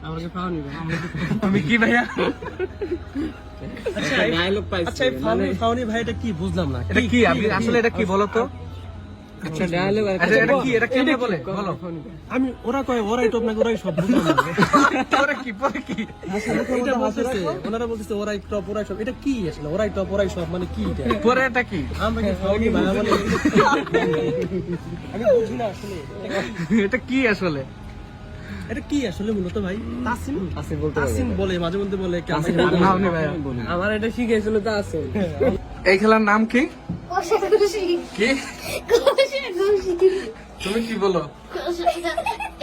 আমাকে পাওনি ভাই। তুমি কি ভাইয়া? আচ্ছা ডায়লগ পাইছি। আচ্ছা এই ফাউনি ভাই এটা কি বুঝলাম না। এটা কি আপনি আসলে এটা কি বলো তো? আচ্ছা ডায়লগ আচ্ছা এটা কি, এটা কেমনে বলে বলো? আমি ওরা কয় ওরাই টপ নাকি ওরাই সব বুঝলাম না। পরে কি এটা বলতেছে ওনারা বলতেছে ওরাই টপ ওরাই সব। এটা কি আসলে ওরাই টপ ওরাই সব মানে কি এটা? পরে এটা কি? আমরা কি ফাউনি ভাই বলে আমি বুঝি না আসলে এটা কি আসলে? এটা কি আসলে মূলত ভাই? তাসিম বলতে তাসিম বলে মাঝে মধ্যে বলে ফাউনি ভাইয়া। আমার এটা শিখাইছিল তো আছে। এই খেলার নাম কি? কষাকষি কি? কষাকষি তুমি কি বলো?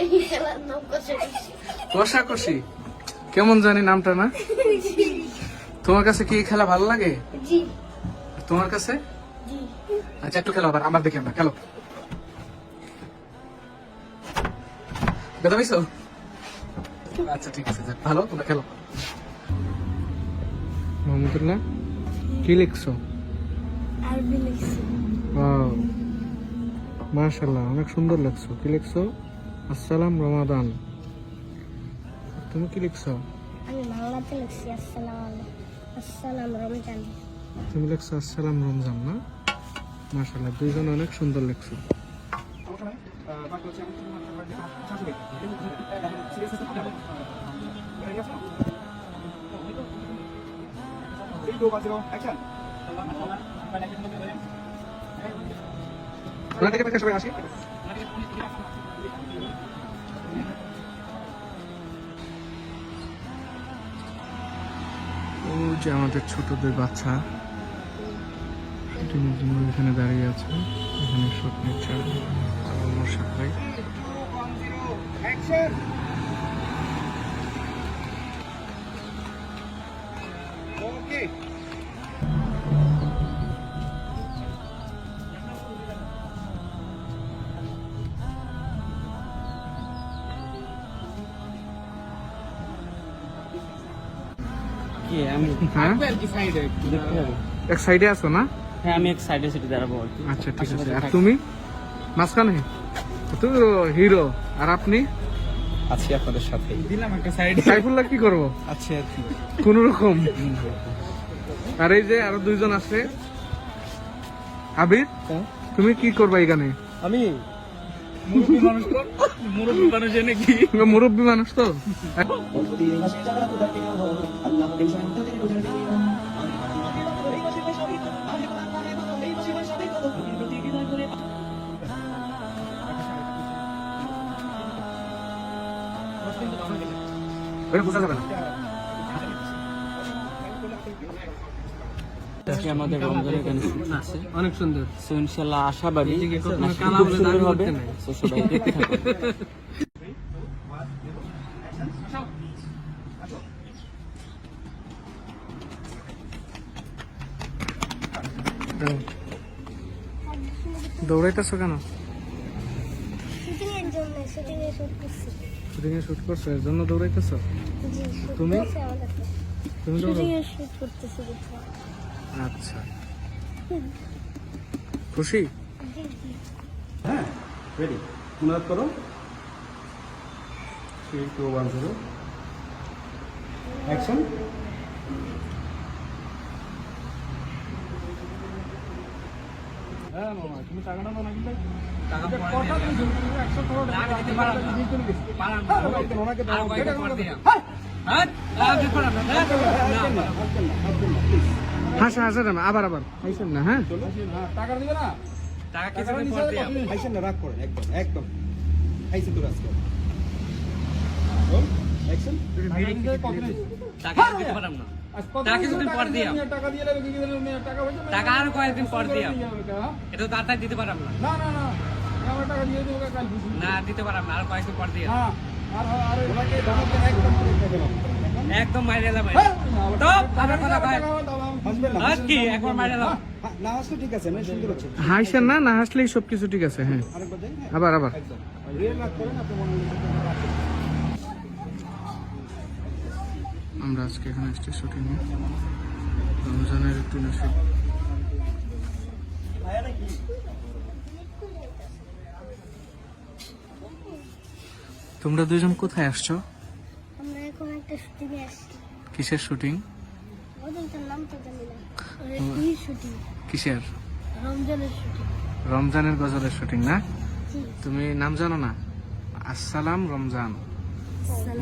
এই খেলার নাম কষাকষি কষাকষি। কেমন জানি নামটা না? তোমার কাছে কি এই খেলা ভালো লাগে? জি তোমার কাছে? জি আচ্ছা একটু খেলো, আবার আমার দেখে আমরা খেলো। বেদা পাইছো? আচ্ছা ঠিক আছে, যাক, ভালো, তোমরা খেলো। মোহাম্মদুল্লাহ কি লিখছো? আরবি লিখছি ওয়াও মাশাআল্লাহ, অনেক সুন্দর লিখছো। কি লিখছো? আসসালাম রমাদান। তুমি কি লিখছো? আমি বাংলাতে লিখছি আসসালাম রমজান তুমি লিখছো আসসালাম রমজান না? মাশাআল্লাহ, দুইজন অনেক সুন্দর লিখছো। সবাই আসি। ও যে আমাদের ছোটদের বাচ্চা শুটিংয়ের জন্য এখানে দাঁড়িয়ে আছে। এখানে শট নিচ্ছে মোরশাদ ভাই। কি আমি হ্যাঁ আর কি সাইডে দেখতে হবে। এক সাইডে আছো না? হ্যাঁ আমি এক সাইডে সিটে দাঁড়াবো আর কি। আচ্ছা ঠিক আছে। আর তুমি মাঝখানে? তুমি হিরো। আর আপনি? আছি আপনাদের সাথে। দিলাম একটা সাইডে। সাইফুল্লাহ কি করবো? আছি আর কি। কোন রকম। আর এই যে আরো দুইজন আছে। আবির তুমি কি করবা এখানে? আমি মুরব্বী মানুষ এনে কি? মুরব্বী মানুষ তো। বোঝা যাবে না। আজকে আমাদের রমজানের গান আছে অনেক সুন্দর। সো ইনশাআল্লাহ আশাবাদী কখনো নাকি কালা খুব বলে সুন্দর দাবি হবে। করতে নাই। সো সবাই দেখতে থাকুন। দৌড়াইতেছো কেন? শুটিং এর জন্য শুটিং এ শুট করছি শুটিং এ শুট করছো, এর জন্য দৌড়াইতেছো? জি শুট তুমি? করছি আমাদের তুমি দৌড়াও? শুটিং এ শুট করতেছি দেখো আচ্ছা খুশি? জি জি হ্যাঁ রেডি মনে করো 3 2 1 0 অ্যাকশন। হ্যাঁ মামা তুমি টাকাটা দাও না কিন্তু টাকা পড়া তুমি 100 করোড় টাকা দিতে পারো না ওনাকে দাও হাসা হাসা না, আবার আবার হাসেন না। হ্যাঁ টাকা দিবে না টাকা কিছুদিন পর দিয়া হাইছেন না রাগ করেন একদম একদম হাইছে তো আজকে অ্যাকশন টাকা দিতে পারলাম না। টাকা কিছুদিন পর দিয়া। টাকা দিয়ে লাগবে কি টাকা হইছে টাকা আর কয়েকদিন পর দিয়া। এটা তো তাড়াতাড়ি দিতে পারলাম না। না না না আমার টাকা দিয়ে দেবো কাল খুশি না দিতে পারলাম না, আর কয়েকদিন পর দিয়া। হ্যাঁ আর ওনাকে ধমক দেন একদম করে দেবেন একদম মাইরে এলাম। তো আবার কথা কয় আজ কি একবার মাইরে এলাম। না আসলে ঠিক আছে না সুন্দর হচ্ছে হাসেন না, না হাসলেই সবকিছু ঠিক আছে। হ্যাঁ আরেকবার দেন আবার আবার। একদম রিয়েল লাগ করেন আপনি মনে আমরা আজকে এখানে আসছি শুটিং এ রমজানের একটু নসিব। তোমরা দুজন কোথায় আসছো? আমরা একটা শুটিং এ আসছি। কিসের শুটিং? ওদের তো নাম তো জানি না। কি শুটিং? কিসের? রমজানের শুটিং। রমজানের গজলের শুটিং না? জি। তুমি নাম জানো না? আসসালাম রমজান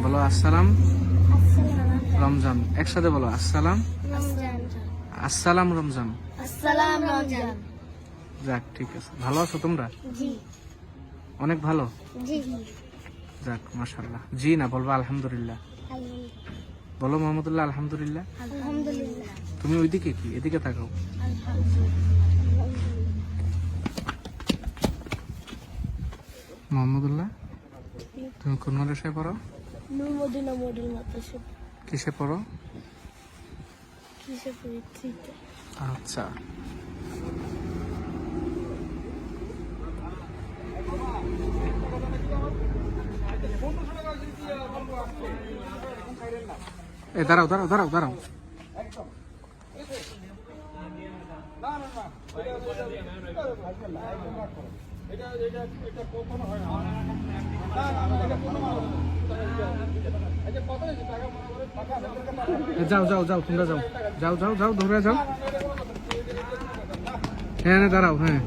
বলো, আসসালাম আসসালাম রমজান, একসাথে বলো, আসসালাম রমজান। আসসালাম রমজান। আসসালাম রমজান। যাক, ঠিক আছে। ভালো আছো তোমরা? জি অনেক ভালো। জি। যাক, মাশাআল্লাহ। জি না, বলবো আলহামদুলিল্লাহ। বলো মোহাম্মদুল্লাহ, আলহামদুলিল্লাহ। আলহামদুলিল্লাহ। তুমি ওইদিকে কি, এদিকে থাকো। মোহাম্মদুল্লাহ, তুমি কোন মাদ্রাসায় পড়ো? নূর মদিনা মডেল মাদ্রাসা। কিসে পড়ো? কিসে পরীক্ষিতে? আচ্ছা। এ দাঁড়াও দাঁড়াও দাঁড়াও দাঁড়াও। যাও যাও যাও, তোমরা যাও, যাও যাও যাও, দৌড়ে যাও। হ্যাঁ দাঁড়াও, হ্যাঁ।